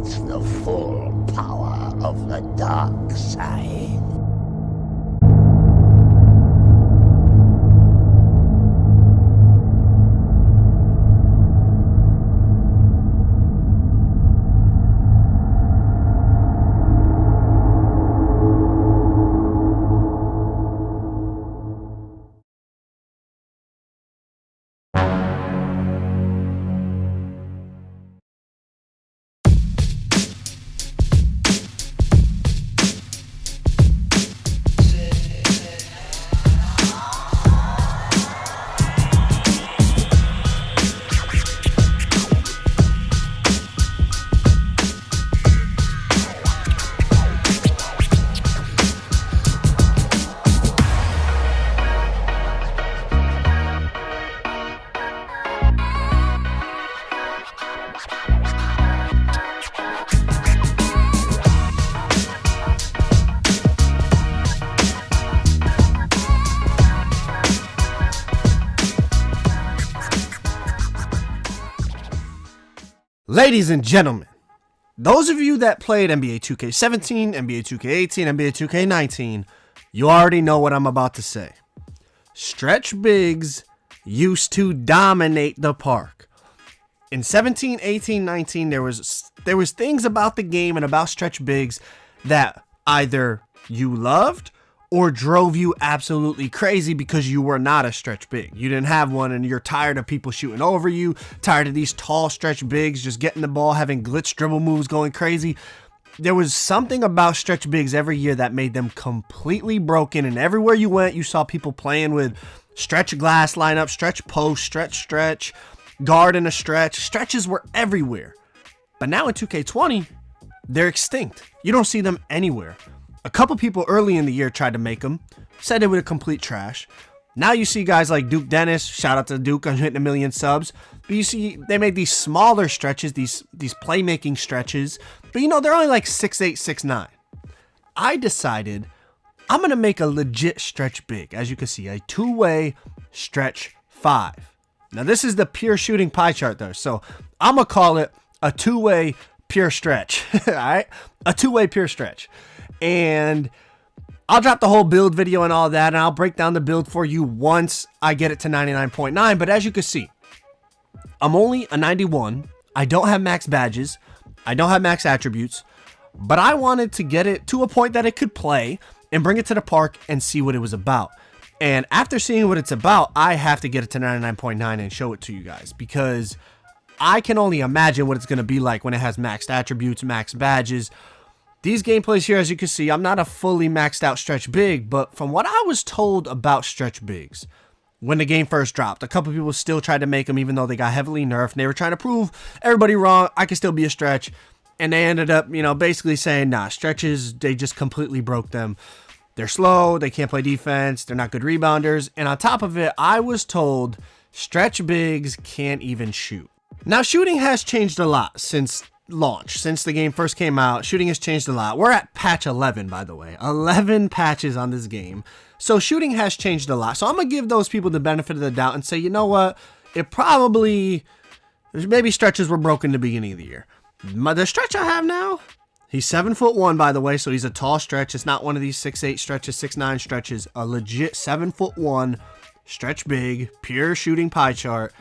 experience the full power of the dark side. Ladies and gentlemen, those of you that played NBA 2K17, NBA 2K18, NBA 2K19, you already know what I'm about to say. Stretch bigs used to dominate the park. In 17, 18, 19, there was things about the game and about stretch bigs that either you loved or drove you absolutely crazy because you were not a stretch big. You didn't have one and you're tired of people shooting over you, tired of these tall stretch bigs just getting the ball, having glitch dribble moves going crazy. There was something about stretch bigs every year that made them completely broken, and everywhere you went, you saw people playing with stretch glass lineup, stretch post, stretch, guard in a stretch. Stretches were everywhere. But now in 2K20, they're extinct. You don't see them anywhere. A couple people early in the year tried to make them, said they were complete trash. Now you see guys like Duke Dennis, shout out to Duke on hitting 1 million subs. But you see they made these smaller stretches, these playmaking stretches. But you know, they're only like 6'8", 6'9". I decided I'm going to make a legit stretch big. As you can see, a two-way stretch 5. Now this is the pure shooting pie chart though. So I'm going to call it a two-way pure stretch. All right, a two-way pure stretch. And I'll drop the whole build video and all that, and I'll break down the build for you once I get it to 99.9. But as you can see, I'm only a 91. I don't have max badges. I don't have max attributes. But I wanted to get it to a point that it could play and bring it to the park and see what it was about. And after seeing what it's about, I have to get it to 99.9 and show it to you guys, because I can only imagine what it's going to be like when it has maxed attributes, max badges. These gameplays here, as you can see, I'm not a fully maxed out stretch big, but from what I was told about stretch bigs, when the game first dropped, a couple people still tried to make them even though they got heavily nerfed, and they were trying to prove everybody wrong, I could still be a stretch, and they ended up, you know, basically saying, nah, stretches, they just completely broke them. They're slow, they can't play defense, they're not good rebounders, and on top of it, I was told stretch bigs can't even shoot. Now, shooting has changed a lot since launch. Since the game first came out, shooting has changed a lot. We're at patch 11, by the way. 11 patches on this game. So shooting has changed a lot. So I'm going to give those people the benefit of the doubt and say, you know what? It probably, maybe stretches were broken in the beginning of the year. The stretch I have now, he's 7'1", by the way, so he's a tall stretch. It's not one of these 6'8" stretches, 6'9" stretches. A legit 7'1" stretch big, pure shooting pie chart.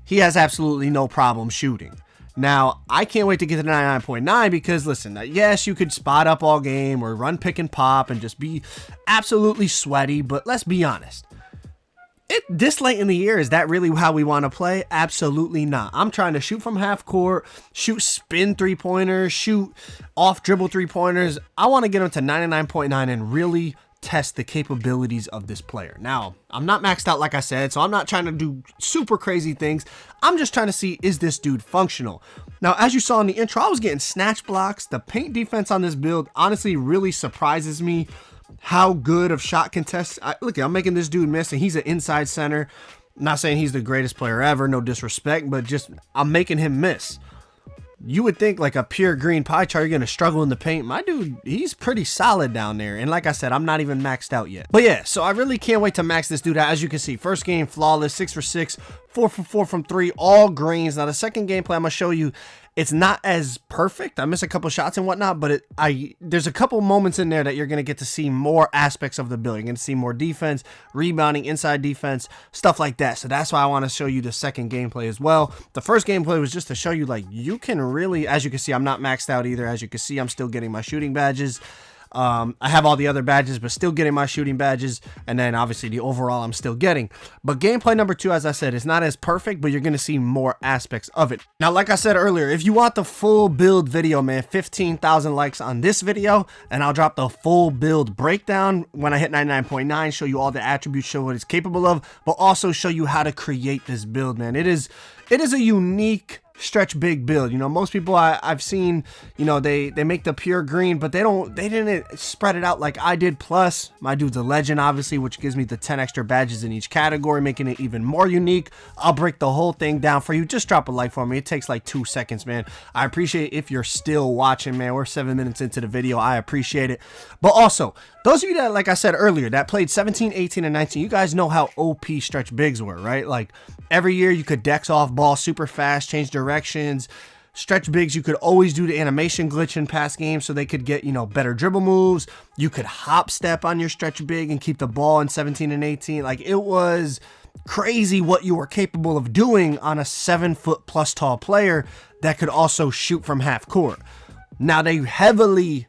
He has absolutely no problem shooting. Now, I can't wait to get to 99.9 because, listen, yes, you could spot up all game or run pick and pop and just be absolutely sweaty, but let's be honest. This late in the year, is that really how we want to play? Absolutely not. I'm trying to shoot from half court, shoot spin three-pointers, shoot off dribble three-pointers. I want to get them to 99.9 and really test the capabilities of this player. Now, I'm not maxed out like I said, so I'm not trying to do super crazy things. I'm just trying to see, is this dude functional? Now, as you saw in the intro, I was getting snatch blocks. The paint defense on this build honestly really surprises me how good of shot contest. Look, I'm making this dude miss, and he's an inside center. I'm not saying he's the greatest player ever, no disrespect, but just I'm making him miss. You would think like a pure green pie chart, you're going to struggle in the paint. My dude, he's pretty solid down there. And like I said, I'm not even maxed out yet. But yeah, so I really can't wait to max this dude out. As you can see, first game, flawless, 6 for 6, 4 for 4 from 3, all greens. Now the second gameplay I'm going to show you, It's not as perfect. I miss a couple shots and whatnot, but there's a couple moments in there that you're going to get to see more aspects of the build. You're going to see more defense, rebounding, inside defense, stuff like that. So that's why I want to show you the second gameplay as well. The first gameplay was just to show you, like, you can really, as you can see, I'm not maxed out either. As you can see, I'm still getting my shooting badges. I have all the other badges, but still getting my shooting badges. And then obviously the overall I'm still getting. But gameplay number 2, as I said, is not as perfect, but you're going to see more aspects of it. Now, like I said earlier, if you want the full build video, man, 15,000 likes on this video, and I'll drop the full build breakdown when I hit 99.9, show you all the attributes, show what it's capable of, but also show you how to create this build, man. It is a unique stretch big build. You know, most people I've seen, you know, they make the pure green, but they didn't spread it out like I did. Plus, my dude's a legend, obviously, which gives me the 10 extra badges in each category, making it even more unique. I'll break the whole thing down for you. Just drop a like for me. It takes like 2 seconds, man. I appreciate it if you're still watching, man. We're 7 minutes into the video. I appreciate it. But also, those of you that, like I said earlier, that played 17, 18, and 19, you guys know how OP stretch bigs were, right? Like, every year you could dex off ball super fast, change directions. Stretch bigs, you could always do the animation glitch in past games so they could get, you know, better dribble moves. You could hop step on your stretch big and keep the ball in 17 and 18. Like, it was crazy what you were capable of doing on a 7-foot+ tall player that could also shoot from half court. Now, they heavily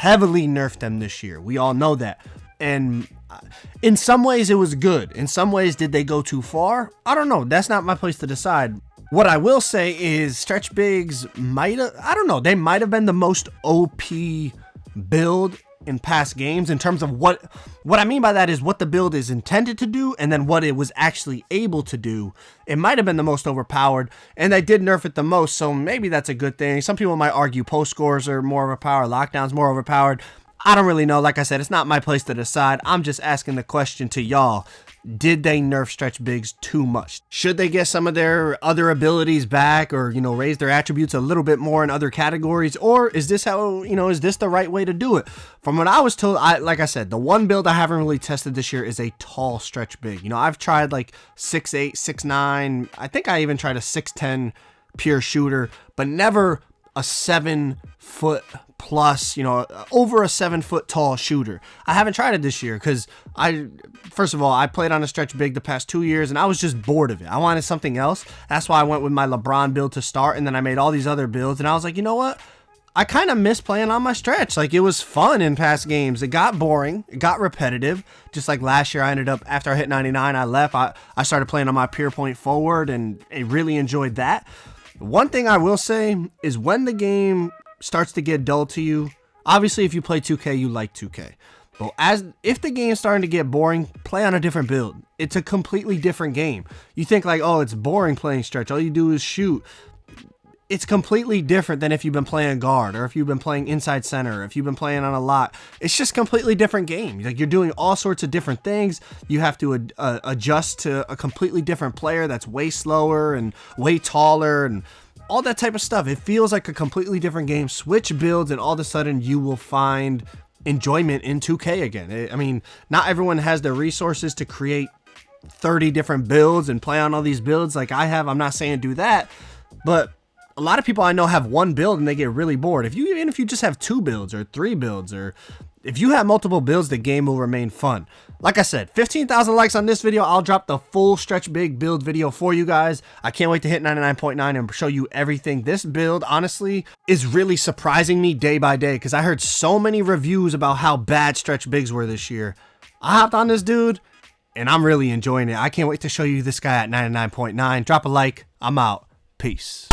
nerfed them this year. We all know that. And in some ways it was good. In some ways, did they go too far? I don't know. That's not my place to decide. What I will say is stretch bigs might have, I don't know, they might have been the most OP build in past games in terms of what I mean by that is what the build is intended to do and then what it was actually able to do. It might have been the most overpowered, and they did nerf it the most, so maybe that's a good thing. Some people might argue post scores are more overpowered, lockdowns more overpowered. I don't really know. Like I said, it's not my place to decide. I'm just asking the question to y'all. Did they nerf stretch bigs too much? Should they get some of their other abilities back, or, you know, raise their attributes a little bit more in other categories? Or is this how, you know, is this the right way to do it? From what I was told, like I said, the one build I haven't really tested this year is a tall stretch big. You know, I've tried like 6'8", 6'9". I think I even tried a 6'10" pure shooter, but never a 7-foot+, you know, over a 7-foot tall shooter. I haven't tried it this year because first of all, I played on a stretch big the past 2 years and I was just bored of it. I wanted something else. That's why I went with my LeBron build to start, and then I made all these other builds, and I was like, you know what? I kind of miss playing on my stretch. Like, it was fun in past games. It got boring. It got repetitive. Just like last year, I ended up, after I hit 99, I left. I started playing on my pure point forward, and I really enjoyed that. One thing I will say is when the game starts to get dull to you, obviously if you play 2K, you like 2K. But if the game's starting to get boring, play on a different build. It's a completely different game. You think like, oh, it's boring playing stretch. All you do is shoot. It's completely different than if you've been playing guard, or if you've been playing inside center, or if you've been playing on a lot. It's just completely different game. Like, you're doing all sorts of different things. You have to adjust to a completely different player that's way slower and way taller and all that type of stuff. It feels like a completely different game. Switch builds and all of a sudden you will find enjoyment in 2K again. I mean, not everyone has the resources to create 30 different builds and play on all these builds like I have. I'm not saying do that, but a lot of people I know have one build and they get really bored. Even if you just have 2 builds or 3 builds, or if you have multiple builds, the game will remain fun. Like I said, 15,000 likes on this video. I'll drop the full stretch big build video for you guys. I can't wait to hit 99.9 and show you everything. This build, honestly, is really surprising me day by day because I heard so many reviews about how bad stretch bigs were this year. I hopped on this dude and I'm really enjoying it. I can't wait to show you this guy at 99.9. Drop a like. I'm out. Peace.